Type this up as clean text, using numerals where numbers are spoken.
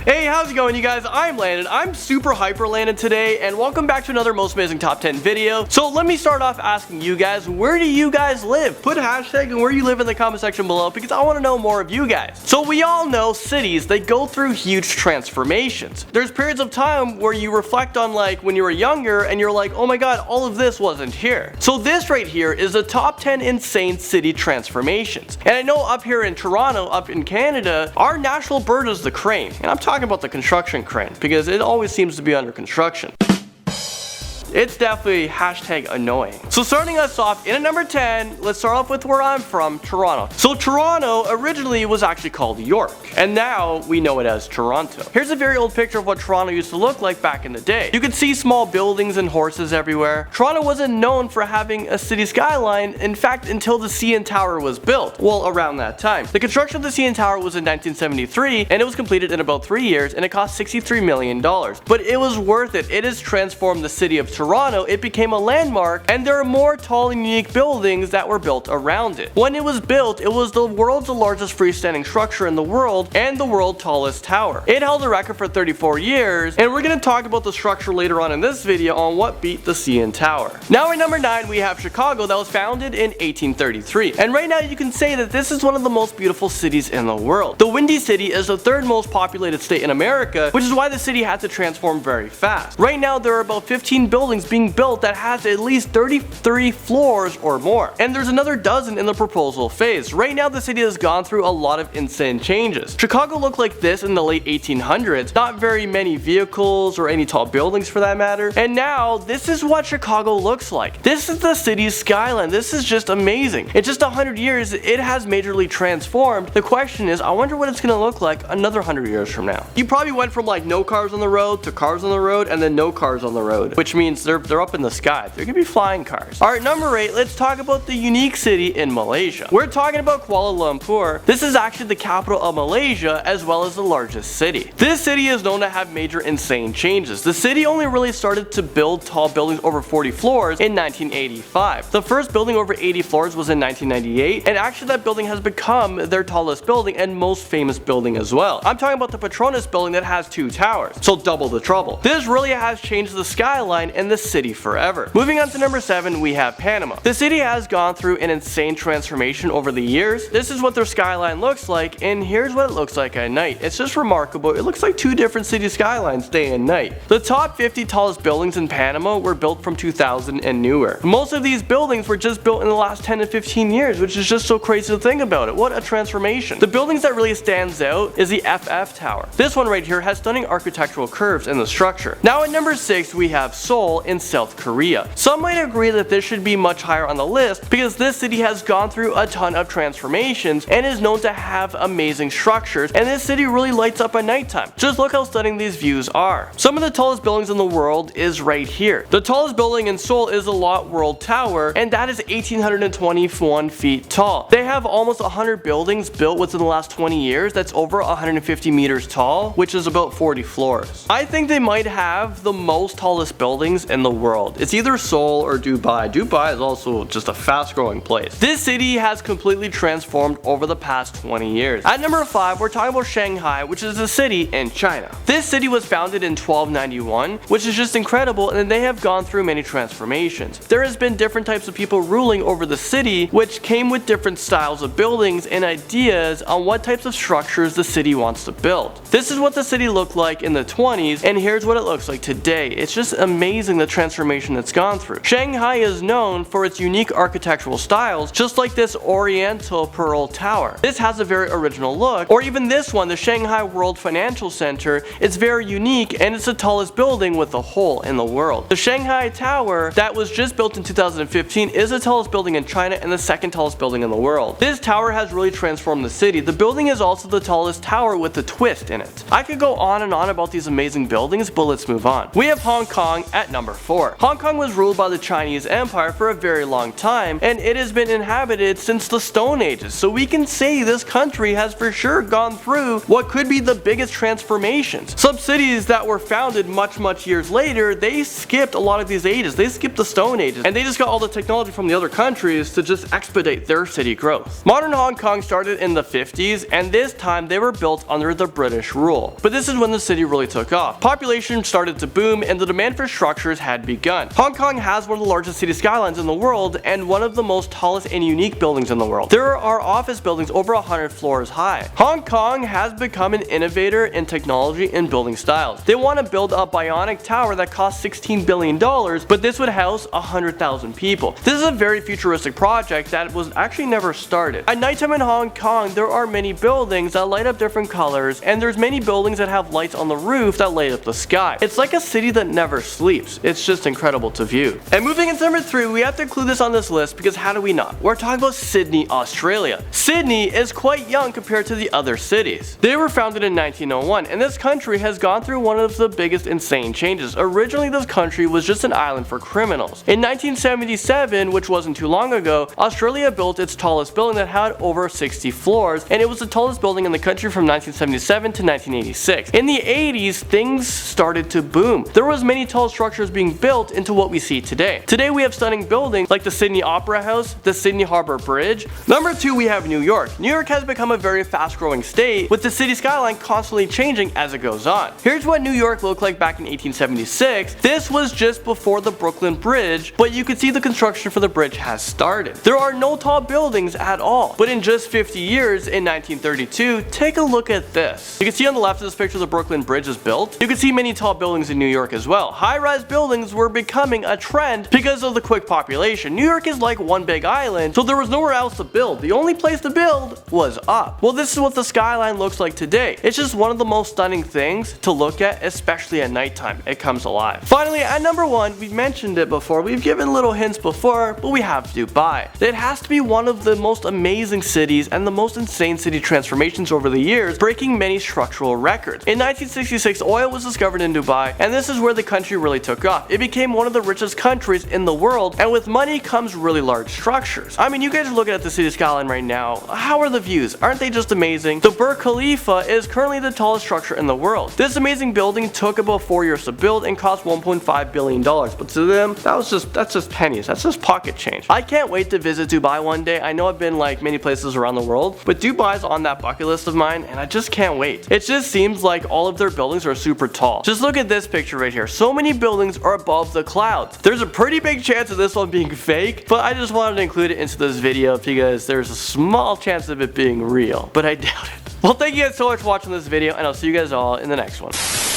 Hey, how's it going, you guys? I'm Landon. I'm super hyper Landon today, and welcome back to another Most Amazing Top 10 video. So let me start off asking you guys, where do you guys live? Put a hashtag and where you live in the comment section below, because I want to know more of you guys. So we all know cities, they go through huge transformations. There's periods of time where you reflect on like when you were younger and you're like, oh my god, all of this wasn't here. So this right here is the top 10 insane city transformations. And I know up here in Toronto, up in Canada, our national bird is the crane. And I'm talking about the construction crane because it always seems to be under construction. It's definitely hashtag annoying. So starting us off in at number 10, let's start off with where I'm from, Toronto. So Toronto originally was actually called York, and now we know it as Toronto. Here's a very old picture of what Toronto used to look like back in the day. You could see small buildings and horses everywhere. Toronto wasn't known for having a city skyline, in fact, until the CN Tower was built. Well, around that time. The construction of the CN Tower was in 1973, and it was completed in about 3 years, and it cost $63 million. But it was worth it. It has transformed the city of Toronto. It became a landmark, and there are more tall and unique buildings that were built around it. When it was built, it was the world's largest freestanding structure in the world and the world's tallest tower. It held a record for 34 years, and we're going to talk about the structure later on in this video on what beat the CN Tower. Now at number 9 we have Chicago, that was founded in 1833. And right now you can say that this is one of the most beautiful cities in the world. The Windy City is the third most populated state in America, which is why the city had to transform very fast. Right now there are about 15 buildings being built that has at least 33 floors or more, and there's another dozen in the proposal phase. Right now the city has gone through a lot of insane changes. Chicago looked like this in the late 1800s, not very many vehicles or any tall buildings for that matter, and now this is what Chicago looks like. This is the city's skyline. This is just amazing. In just 100 years it has majorly transformed. The question is, I wonder what it's gonna look like another 100 years from now. You probably went from like no cars on the road to cars on the road and then no cars on the road, which means they're up in the sky. They're gonna be flying cars. Alright, number 8, let's talk about the unique city in Malaysia. We're talking about Kuala Lumpur. This is actually the capital of Malaysia as well as the largest city. This city is known to have major insane changes. The city only really started to build tall buildings over 40 floors in 1985. The first building over 80 floors was in 1998, and actually that building has become their tallest building and most famous building as well. I'm talking about the Petronas building that has 2 towers, so double the trouble. This really has changed the skyline and the city forever. Moving on to number 7, we have Panama. The city has gone through an insane transformation over the years. This is what their skyline looks like, and here's what it looks like at night. It's just remarkable. It looks like 2 different city skylines day and night. The top 50 tallest buildings in Panama were built from 2000 and newer. Most of these buildings were just built in the last 10 to 15 years, which is just so crazy to think about it. What a transformation. The buildings that really stands out is the FF Tower. This one right here has stunning architectural curves in the structure. Now at number 6, we have Seoul in South Korea. Some might agree that this should be much higher on the list because this city has gone through a ton of transformations and is known to have amazing structures, and this city really lights up at nighttime. Just look how stunning these views are. Some of the tallest buildings in the world is right here. The tallest building in Seoul is the Lot World Tower, and that is 1,821 feet tall. They have almost 100 buildings built within the last 20 years that's over 150 meters tall, which is about 40 floors. I think they might have the most tallest buildings in the world. It's either Seoul or Dubai. Dubai is also just a fast growing place. This city has completely transformed over the past 20 years. At number 5, we're talking about Shanghai, which is a city in China. This city was founded in 1291, which is just incredible, and they have gone through many transformations. There has been different types of people ruling over the city, which came with different styles of buildings and ideas on what types of structures the city wants to build. This is what the city looked like in the 20s, and here's what it looks like today. It's just amazing the transformation it's gone through. Shanghai is known for its unique architectural styles, just like this Oriental Pearl Tower. This has a very original look, or even this one, the Shanghai World Financial Center. It's very unique, and it's the tallest building with a hole in the world. The Shanghai Tower that was just built in 2015 is the tallest building in China and the second tallest building in the world. This tower has really transformed the city. The building is also the tallest tower with a twist in it. I could go on and on about these amazing buildings, but let's move on. We have Hong Kong at number number 4. Hong Kong was ruled by the Chinese Empire for a very long time, and it has been inhabited since the Stone Ages, so we can say this country has for sure gone through what could be the biggest transformations. Some cities that were founded much years later, they skipped a lot of these ages. They skipped the Stone Ages, and they just got all the technology from the other countries to just expedite their city growth. Modern Hong Kong started in the 50s, and this time they were built under the British rule. But this is when the city really took off. Population started to boom, and the demand for structures had begun. Hong Kong has one of the largest city skylines in the world, and one of the most tallest and unique buildings in the world. There are office buildings over 100 floors high. Hong Kong has become an innovator in technology and building styles. They want to build a bionic tower that costs $16 billion, but this would house 100,000 people. This is a very futuristic project that was actually never started. At nighttime in Hong Kong, there are many buildings that light up different colors, and there's many buildings that have lights on the roof that light up the sky. It's like a city that never sleeps. It's just incredible to view. And moving into number 3, we have to include this on this list because how do we not? We're talking about Sydney, Australia. Sydney is quite young compared to the other cities. They were founded in 1901, and this country has gone through one of the biggest insane changes. Originally, this country was just an island for criminals. In 1977, which wasn't too long ago, Australia built its tallest building that had over 60 floors, and it was the tallest building in the country from 1977 to 1986. In the 80s, things started to boom. There was many tall structures being built into what we see today. Today we have stunning buildings like the Sydney Opera House, the Sydney Harbour Bridge. Number 2, we have New York. New York has become a very fast-growing state, with the city skyline constantly changing as it goes on. Here's what New York looked like back in 1876. This was just before the Brooklyn Bridge, but you can see the construction for the bridge has started. There are no tall buildings at all, but in just 50 years, in 1932, take a look at this. You can see on the left of this picture the Brooklyn Bridge is built. You can see many tall buildings in New York as well. High-rise buildings were becoming a trend because of the quick population. New York is like one big island, so there was nowhere else to build. The only place to build was up. Well, this is what the skyline looks like today. It's just one of the most stunning things to look at, especially at nighttime. It comes alive. Finally, at number 1, we've mentioned it before, we've given little hints before, but we have Dubai. It has to be one of the most amazing cities and the most insane city transformations over the years, breaking many structural records. In 1966, oil was discovered in Dubai, and this is where the country really took off. It became one of the richest countries in the world, and with money comes really large structures. I mean, you guys are looking at the city skyline right now. How are the views? Aren't they just amazing? The Burj Khalifa is currently the tallest structure in the world. This amazing building took about 4 years to build and cost $1.5 billion, but to them, that's just pennies. That's just pocket change. I can't wait to visit Dubai one day. I know I've been like many places around the world, but Dubai's on that bucket list of mine, and I just can't wait. It just seems like all of their buildings are super tall. Just look at this picture right here. So many buildings are above the clouds. There's a pretty big chance of this one being fake, but I just wanted to include it into this video because there's a small chance of it being real, but I doubt it. Well, thank you guys so much for watching this video, and I'll see you guys all in the next one.